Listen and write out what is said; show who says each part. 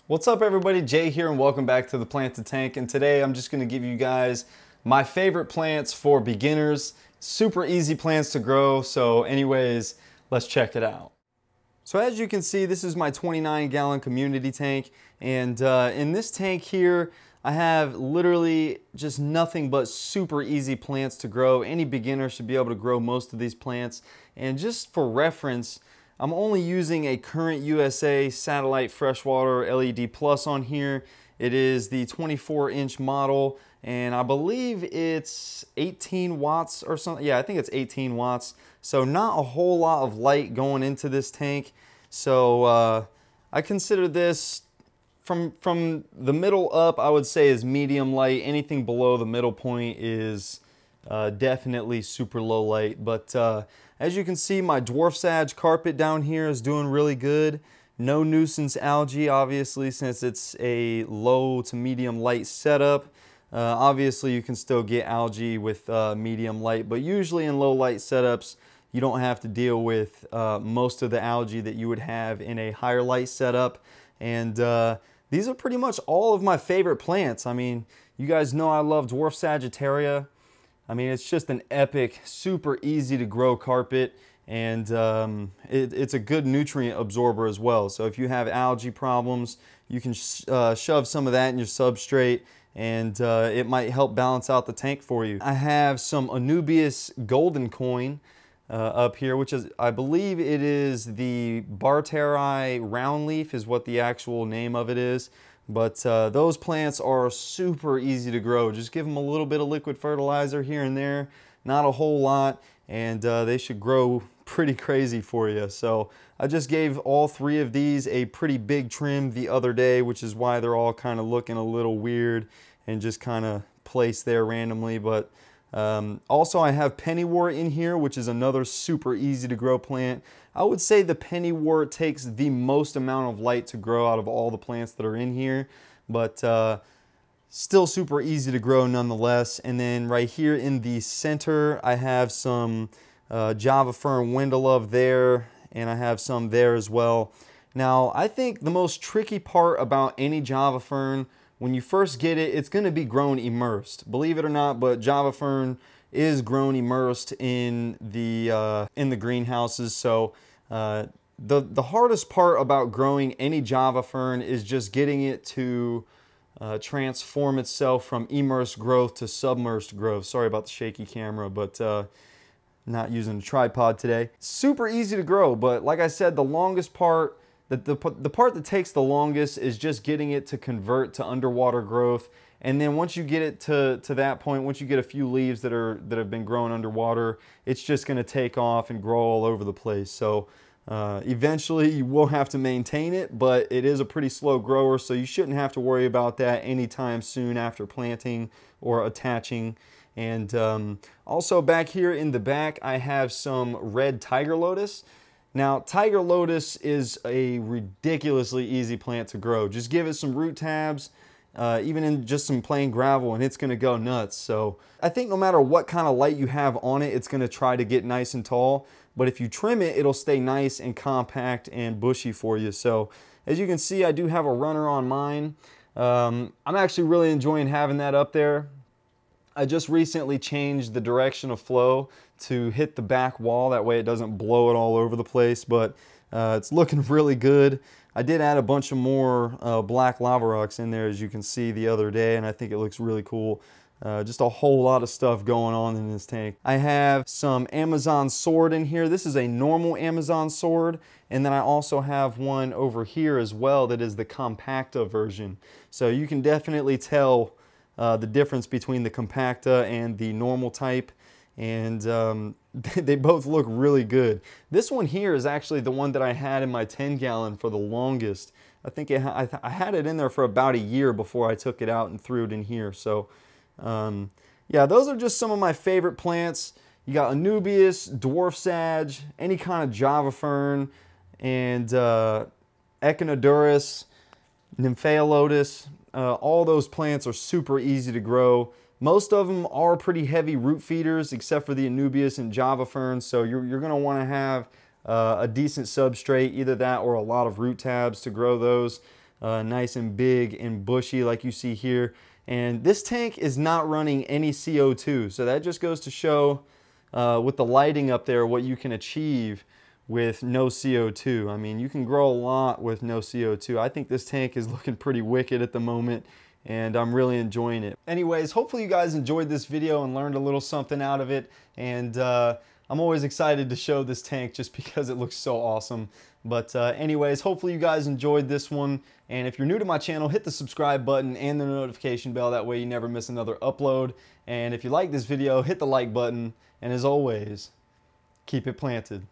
Speaker 1: What's up everybody, Jay here and welcome back to the Plant to Tank, and today I'm just going to give you guys my favorite plants for beginners. Super easy plants to grow, so anyways, let's check it out. So as you can see, this is my 29-gallon community tank, and in this tank here I have literally just nothing but super easy plants to grow. Any beginner should be able to grow most of these plants, and just for reference, I'm only using a Current USA satellite freshwater LED Plus on here. It is the 24-inch model, and I believe it's 18 watts or something. Yeah, I think it's 18 watts. So not a whole lot of light going into this tank. So I consider this from the middle up, I would say is medium light. Anything below the middle point is definitely super low light. But as you can see, my Dwarf Sag carpet down here is doing really good. No nuisance algae, obviously, since it's a low to medium light setup. Obviously, you can still get algae with medium light, but usually in low light setups, you don't have to deal with most of the algae that you would have in a higher light setup. And these are pretty much all of my favorite plants. I mean, you guys know I love Dwarf Sagittario. I mean, it's just an epic, super easy to grow carpet, and it's a good nutrient absorber as well. So if you have algae problems, you can shove some of that in your substrate, and it might help balance out the tank for you. I have some Anubius golden coin up here, which is, I believe it is the Barteri round leaf is what the actual name of it is. But those plants are super easy to grow. Just give them a little bit of liquid fertilizer here and there, not a whole lot, and they should grow pretty crazy for you. So I just gave all three of these a pretty big trim the other day, which is why they're all kind of looking a little weird and just kind of placed there randomly. But also I have Pennywort in here, which is another super easy to grow plant. I would say the Pennywort takes the most amount of light to grow out of all the plants that are in here, but still super easy to grow nonetheless. And then right here in the center, I have some Java Fern Windelove there, and I have some there as well. Now, I think the most tricky part about any Java Fern, when you first get it, it's going to be grown immersed. Believe it or not, but Java Fern is grown immersed in the greenhouses. So the hardest part about growing any Java Fern is just getting it to transform itself from immersed growth to submersed growth. Sorry about the shaky camera, but not using a tripod today. Super easy to grow, but like I said, the longest part, the part that takes the longest is just getting it to convert to underwater growth. And then once you get it to that point, once you get a few leaves that have been growing underwater, it's just going to take off and grow all over the place. So eventually you will have to maintain it, but it is a pretty slow grower, so you shouldn't have to worry about that anytime soon after planting or attaching. And also back here in the back, I have some red Tiger Lotus. Now, Tiger Lotus is a ridiculously easy plant to grow. Just give it some root tabs, even in just some plain gravel, and it's going to go nuts. So I think no matter what kind of light you have on it, it's going to try to get nice and tall. But if you trim it, it'll stay nice and compact and bushy for you. So as you can see, I do have a runner on mine. I'm actually really enjoying having that up there. I just recently changed the direction of flow to hit the back wall. That way it doesn't blow it all over the place, but it's looking really good. I did add a bunch of more black lava rocks in there, as you can see, the other day, and I think it looks really cool. Just a whole lot of stuff going on in this tank. I have some Amazon sword in here. This is a normal Amazon sword, and then I also have one over here as well that is the compacta version. So you can definitely tell the difference between the compacta and the normal type, and they both look really good. This one here is actually the one that I had in my 10-gallon for the longest. I think I had it in there for about a year before I took it out and threw it in here. So yeah, those are just some of my favorite plants. You got Anubius, Dwarf Sag, any kind of Java Fern, and Echinodurus, Nymphaea Lotus. All those plants are super easy to grow. Most of them are pretty heavy root feeders, except for the Anubius and Java Ferns, so you're going to want to have a decent substrate, either that or a lot of root tabs to grow those. nice and big and bushy like you see here. And this tank is not running any CO2, so that just goes to show with the lighting up there what you can achieve with no CO2. I mean, you can grow a lot with no CO2. I think this tank is looking pretty wicked at the moment, and I'm really enjoying it. Anyways, hopefully you guys enjoyed this video and learned a little something out of it. And I'm always excited to show this tank just because it looks so awesome. But anyways, hopefully you guys enjoyed this one. And if you're new to my channel, hit the subscribe button and the notification bell. That way you never miss another upload. And if you like this video, hit the like button. And as always, keep it planted.